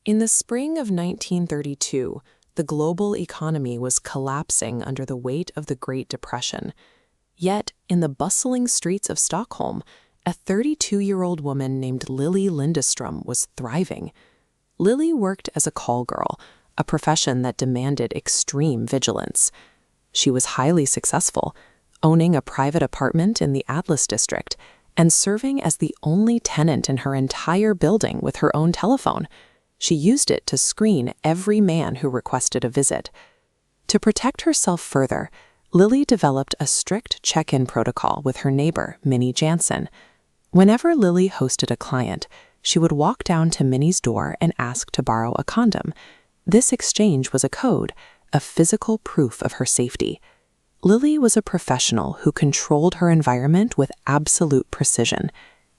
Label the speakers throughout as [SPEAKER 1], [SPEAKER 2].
[SPEAKER 1] In the spring of 1932, the global economy was collapsing under the weight of the Great Depression. Yet, in the bustling streets of Stockholm, a 32-year-old woman named Lilly Lindeström was thriving. Lilly worked as a call girl, a profession that demanded extreme vigilance. She was highly successful, owning a private apartment in the Atlas district and serving as the only tenant in her entire building with her own telephone. She used it to screen every man who requested a visit. To protect herself further, Lilly developed a strict check-in protocol with her neighbor, Minnie Jansen. Whenever Lilly hosted a client, she would walk down to Minnie's door and ask to borrow a condom. This exchange was a code, a physical proof of her safety. Lilly was a professional who controlled her environment with absolute precision.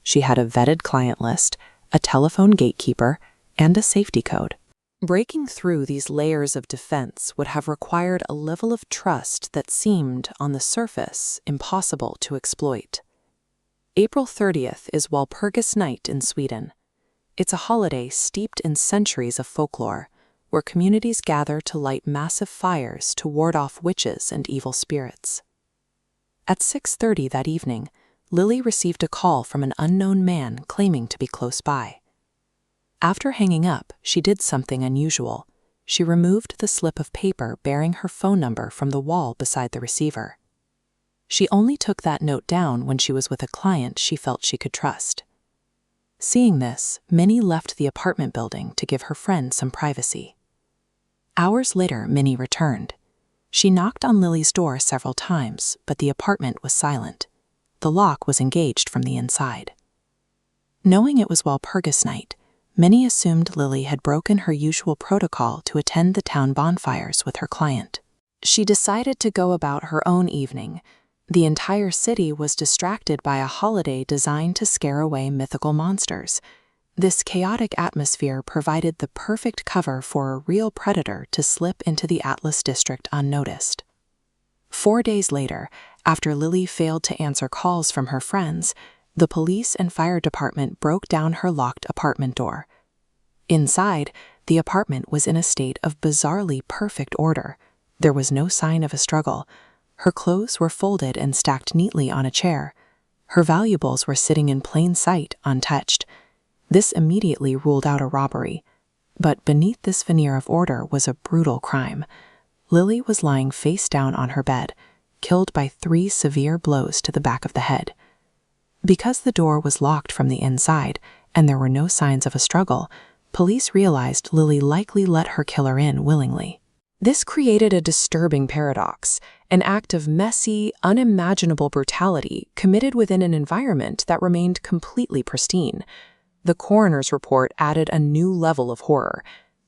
[SPEAKER 1] She had a vetted client list, a telephone gatekeeper, and a safety code. Breaking through these layers of defense would have required a level of trust that seemed, on the surface, impossible to exploit. April 30th is Walpurgis Night in Sweden. It's a holiday steeped in centuries of folklore, where communities gather to light massive fires to ward off witches and evil spirits. At 6:30 that evening, Lilly received a call from an unknown man claiming to be close by. After hanging up, she did something unusual. She removed the slip of paper bearing her phone number from the wall beside the receiver. She only took that note down when she was with a client she felt she could trust. Seeing this, Minnie left the apartment building to give her friend some privacy. Hours later, Minnie returned. She knocked on Lilly's door several times, but the apartment was silent. The lock was engaged from the inside. Knowing it was Walpurgis Night, Minnie assumed Lilly had broken her usual protocol to attend the town bonfires with her client. She decided to go about her own evening. The entire city was distracted by a holiday designed to scare away mythical monsters. This chaotic atmosphere provided the perfect cover for a real predator to slip into the Atlas district unnoticed. 4 days later, after Lilly failed to answer calls from her friends, the police and fire department broke down her locked apartment door. Inside, the apartment was in a state of bizarrely perfect order. There was no sign of a struggle. Her clothes were folded and stacked neatly on a chair. Her valuables were sitting in plain sight, untouched. This immediately ruled out a robbery. But beneath this veneer of order was a brutal crime. Lilly was lying face down on her bed, killed by 3 severe blows to the back of the head. Because the door was locked from the inside and there were no signs of a struggle, police realized Lilly likely let her killer in willingly. This created a disturbing paradox, an act of messy, unimaginable brutality committed within an environment that remained completely pristine. The coroner's report added a new level of horror.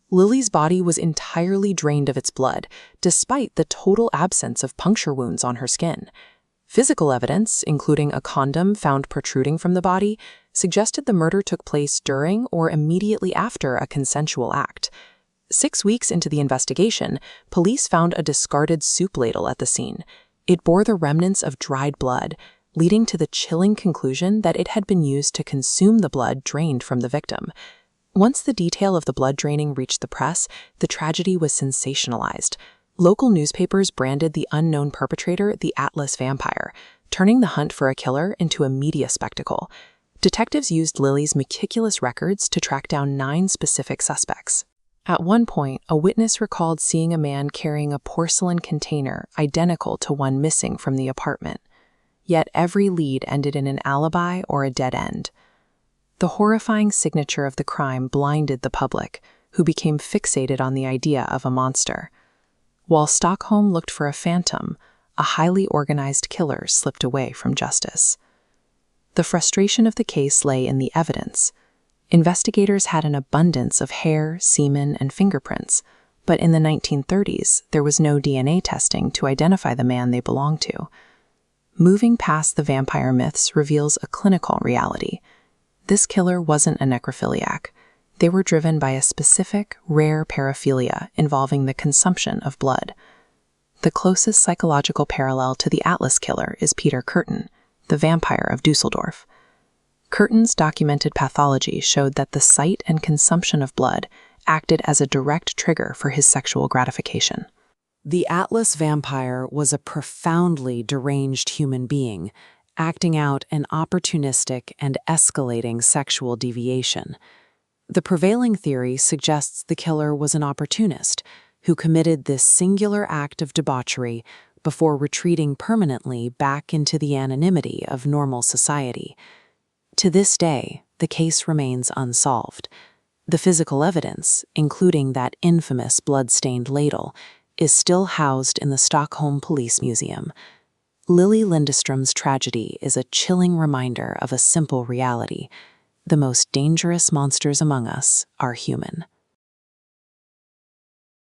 [SPEAKER 1] Lilly's body was entirely drained of its blood, despite the total absence of puncture wounds on her skin. Physical evidence, including a condom found protruding from the body, suggested the murder took place during or immediately after a consensual act. 6 weeks into the investigation, police found a discarded soup ladle at the scene. It bore the remnants of dried blood, leading to the chilling conclusion that it had been used to consume the blood drained from the victim. Once the detail of the blood draining reached the press, the tragedy was sensationalized. Local newspapers branded the unknown perpetrator the Atlas Vampire, turning the hunt for a killer into a media spectacle. Detectives used Lilly's meticulous records to track down 9 specific suspects. At one point, a witness recalled seeing a man carrying a porcelain container identical to one missing from the apartment. Yet every lead ended in an alibi or a dead end. The horrifying signature of the crime blinded the public, who became fixated on the idea of a monster. While Stockholm looked for a phantom, a highly organized killer slipped away from justice. The frustration of the case lay in the evidence. Investigators had an abundance of hair, semen, and fingerprints, but in the 1930s, there was no DNA testing to identify the man they belonged to. Moving past the vampire myths reveals a clinical reality. This killer wasn't a necrophiliac. They were driven by a specific, rare paraphilia involving the consumption of blood. The closest psychological parallel to the Atlas killer is Peter Kürten, the vampire of Dusseldorf. Kürten's documented pathology showed that the sight and consumption of blood acted as a direct trigger for his sexual gratification. The Atlas vampire was a profoundly deranged human being, acting out an opportunistic and escalating sexual deviation. The prevailing theory suggests the killer was an opportunist who committed this singular act of debauchery before retreating permanently back into the anonymity of normal society. To this day, the case remains unsolved. The physical evidence, including that infamous blood-stained ladle, is still housed in the Stockholm Police Museum. Lilly Lindeström's tragedy is a chilling reminder of a simple reality: the most dangerous monsters among us are human.